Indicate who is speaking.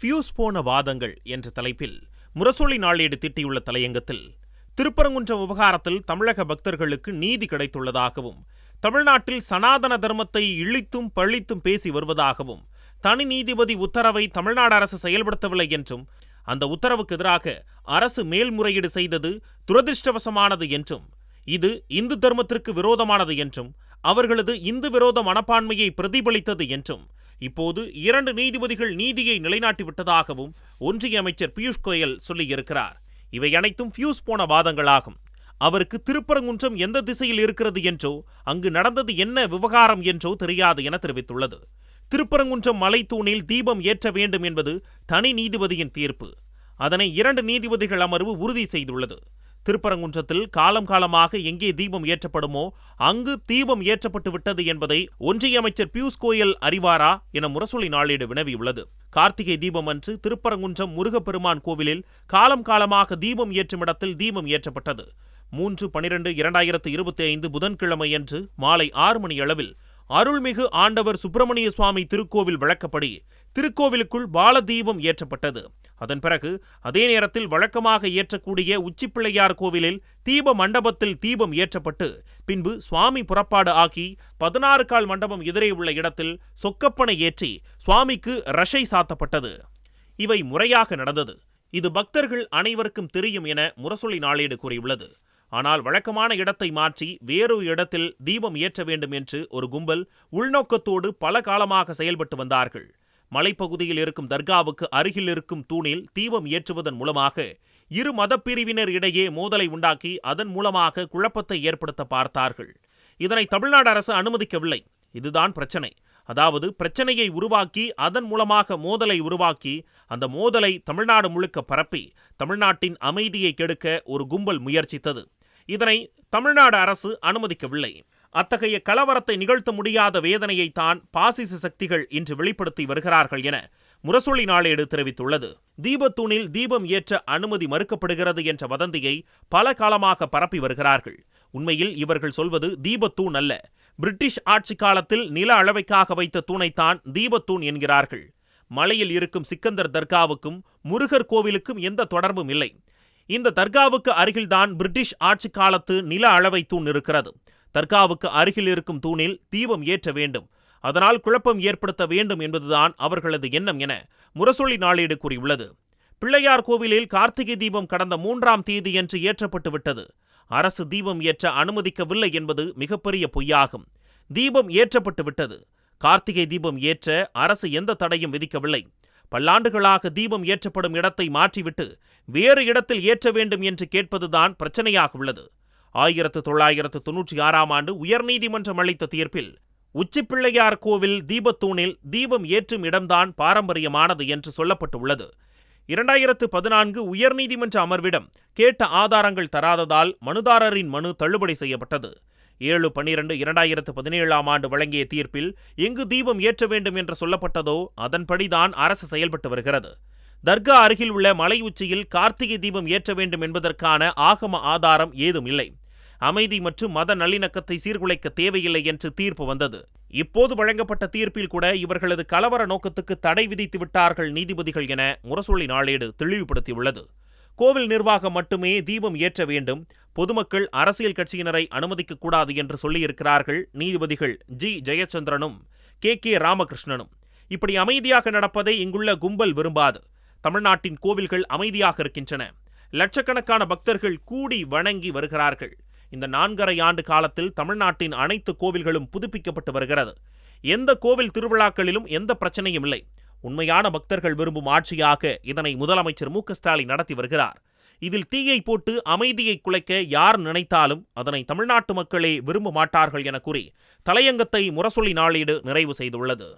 Speaker 1: Fuse போன வாதங்கள் என்ற தலைப்பில் முரசொலி நாளேடு திட்டியுள்ள தலையங்கத்தில், திருப்பரங்குன்றம் விவகாரத்தில் தமிழக பக்தர்களுக்கு நீதி கிடைத்துள்ளதாகவும், தமிழ்நாட்டில் சனாதன தர்மத்தை இழித்தும் பழித்தும் பேசி வருவதாகவும், தனி நீதிபதி உத்தரவை தமிழ்நாடு அரசு செயல்படுத்தவில்லை என்றும், அந்த உத்தரவுக்கு எதிராக அரசு மேல்முறையீடு செய்தது துரதிருஷ்டவசமானது என்றும், இது இந்து தர்மத்திற்கு விரோதமானது என்றும், அவர்களது இந்து விரோத மனப்பான்மையை பிரதிபலித்தது என்றும், இப்போது 2 நீதிபதிகள் நீதியை நிலைநாட்டிவிட்டதாகவும் ஒன்றிய அமைச்சர் பியூஷ் கோயல் சொல்லியிருக்கிறார். இவை அனைத்தும் ஃபியூஸ் போன வாதங்களாகும். அவருக்கு திருப்பரங்குன்றம் எந்த திசையில் இருக்கிறது என்றோ, அங்கு நடந்தது என்ன விவகாரம் என்றோ தெரியாது என தெரிவித்துள்ளது. திருப்பரங்குன்றம் மலை தூணில் தீபம் ஏற்ற வேண்டும் என்பது தனி நீதிபதியின் தீர்ப்பு. அதனை 2 நீதிபதிகள் அமர்வு உறுதி செய்துள்ளது. திருப்பரங்குன்றத்தில் காலம் காலமாக எங்கே தீபம் ஏற்றப்படுமோ அங்கு தீபம் ஏற்றப்பட்டு விட்டது என்பதை ஒன்றிய அமைச்சர் பியூஷ் கோயல் அறிவாரா என முரசொலி நாளேடு வினவியுள்ளது. கார்த்திகை தீபம் அன்று திருப்பரங்குன்றம் முருகப்பெருமான் கோவிலில் காலம் காலமாக தீபம் ஏற்றும் இடத்தில் தீபம் ஏற்றப்பட்டது. 3/12/2025 புதன்கிழமையன்று மாலை 6 மணி அளவில் அருள்மிகு ஆண்டவர் சுப்பிரமணிய சுவாமி திருக்கோவில் வழக்கப்படி திருக்கோவிலுக்குள் பால தீபம் ஏற்றப்பட்டது. அதன் பிறகு அதே நேரத்தில் வழக்கமாக ஏற்றக்கூடிய உச்சிப்பிள்ளையார் கோவிலில் தீப மண்டபத்தில் தீபம் ஏற்றப்பட்டு பின்பு சுவாமி புறப்பாடு ஆகி 16 கால் மண்டபம் எதிரே உள்ள இடத்தில் சொக்கப்பனை ஏற்றி சுவாமிக்கு ரஷை சாத்தப்பட்டது. இவை முறையாக நடந்தது. இது பக்தர்கள் அனைவருக்கும் தெரியும் என முரசொலி நாளேடு கூறியுள்ளது. ஆனால் வழக்கமான இடத்தை மாற்றி வேறொரு இடத்தில் தீபம் ஏற்ற வேண்டும் என்று ஒரு கும்பல் உள்நோக்கத்தோடு பல காலமாக செயல்பட்டு வந்தார்கள். மலைப்பகுதியில் இருக்கும் தர்காவுக்கு அருகில் இருக்கும் தூணில் தீபம் ஏற்றுவதன் மூலமாக இரு மதப்பிரிவினர் இடையே மோதலை உண்டாக்கி அதன் மூலமாக குழப்பத்தை ஏற்படுத்த பார்த்தார்கள். இதனை தமிழ்நாடு அரசு அனுமதிக்கவில்லை. இதுதான் பிரச்சனை. அதாவது பிரச்சனையை உருவாக்கி அதன் மூலமாக மோதலை உருவாக்கி அந்த மோதலை தமிழ்நாடு முழுக்க பரப்பி தமிழ்நாட்டின் அமைதியை கெடுக்க ஒரு கும்பல் முயற்சித்தது. இதனை தமிழ்நாடு அரசு அனுமதிக்கவில்லை. அத்தகைய கலவரத்தை நிகழ்த்த முடியாத வேதனையைத்தான் பாசிச சக்திகள் இன்று வெளிப்படுத்தி வருகிறார்கள் என முரசொலி நாளேடு தெரிவித்துள்ளது. தீபத்தூணில் தீபம் ஏற்ற அனுமதி மறுக்கப்படுகிறது என்ற வதந்தியை பல காலமாக பரப்பி வருகிறார்கள். உண்மையில் இவர்கள் சொல்வது தீபத்தூண் அல்ல. பிரிட்டிஷ் ஆட்சி காலத்தில் நில அளவைக்காக வைத்த தூணைத்தான் தீபத்தூண் என்கிறார்கள். மலையில் இருக்கும் சிக்கந்தர் தர்காவுக்கும் முருகர் கோவிலுக்கும் எந்த தொடர்பும் இல்லை. இந்த தர்காவுக்கு அருகில்தான் பிரிட்டிஷ் ஆட்சி காலத்து நில அளவை தூண் இருக்கிறது. தர்காவுக்கு அருகில் இருக்கும் தூணில் தீபம் ஏற்ற வேண்டும், அதனால் குழப்பம் ஏற்படுத்த வேண்டும் என்பதுதான் அவர்களது எண்ணம் என முரசொலி நாளேடு கூறியுள்ளது. பிள்ளையார் கோவிலில் கார்த்திகை தீபம் கடந்த 3ஆம் தேதியன்று ஏற்றப்பட்டு விட்டது. அரசு தீபம் ஏற்ற அனுமதிக்கவில்லை என்பது மிகப்பெரிய பொய்யாகும். தீபம் ஏற்றப்பட்டு விட்டது. கார்த்திகை தீபம் ஏற்ற அரசு எந்த தடையும் விதிக்கவில்லை. பல்லாண்டுகளாக தீபம் ஏற்றப்படும் இடத்தை மாற்றிவிட்டு வேறு இடத்தில் ஏற்ற வேண்டும் என்று கேட்பதுதான் பிரச்சனையாக உள்ளது. 1996ஆம் ஆண்டு உயர்நீதிமன்றம் அளித்த தீர்ப்பில் உச்சிப்பிள்ளையார் கோவில் தீபத்தூணில் தீபம் ஏற்றும் இடம்தான் பாரம்பரியமானது என்று சொல்லப்பட்டுள்ளது. 2014 உயர்நீதிமன்ற அமர்விடம் கேட்ட ஆதாரங்கள் தராததால் மனுதாரரின் மனு தள்ளுபடி செய்யப்பட்டது. 7/12/2017ஆம் ஆண்டு வழங்கிய தீர்ப்பில் எங்கு தீபம் ஏற்ற வேண்டும் என்று சொல்லப்பட்டதோ அதன்படிதான் அரசு செயல்பட்டு வருகிறது. தர்கா அருகில் உள்ள மலை உச்சியில் கார்த்திகை தீபம் ஏற்ற வேண்டும் என்பதற்கான ஆகம ஆதாரம் ஏதும் இல்லை. அமைதி மற்றும் மத நல்லிணக்கத்தை சீர்குலைக்க தேவையில்லை என்று தீர்ப்பு வந்தது. இப்போது வழங்கப்பட்ட தீர்ப்பில் கூட இவர்களது கலவர நோக்கத்துக்கு தடை விதித்து விட்டார்கள் நீதிபதிகள் என முரசொலி நாளேடு தெளிவுபடுத்தியுள்ளது. கோவில் நிர்வாகம் மட்டுமே தீபம் ஏற்ற வேண்டும், பொதுமக்கள் அரசியல் கட்சியினரை அனுமதிக்க கூடாது என்று சொல்லியிருக்கிறார்கள் நீதிபதிகள் ஜி ஜெயச்சந்திரனும் கே ராமகிருஷ்ணனும். இப்படி அமைதியாக நடப்பதை இங்குள்ள கும்பல் விரும்பாது. தமிழ்நாட்டின் கோவில்கள் அமைதியாக இருக்கின்றன. லட்சக்கணக்கான பக்தர்கள் கூடி வணங்கி வருகிறார்கள். இந்த 4½ ஆண்டு காலத்தில் தமிழ்நாட்டின் அனைத்து கோவில்களும் புதுப்பிக்கப்பட்டு வருகிறது. எந்த கோவில் திருவிழாக்களிலும் எந்த பிரச்சனையும் இல்லை. உண்மையான பக்தர்கள் விரும்பும் ஆட்சியாக இதனை முதலமைச்சர் மு.க.ஸ்டாலின் நடத்தி வருகிறார். இதில் தீயை போட்டு அமைதியை குலைக்க யார் நினைத்தாலும் அதனை தமிழ்நாட்டு மக்களே விரும்ப மாட்டார்கள் என கூறி தலையங்கத்தை முரசொலி நாளேடு நிறைவு செய்துள்ளது.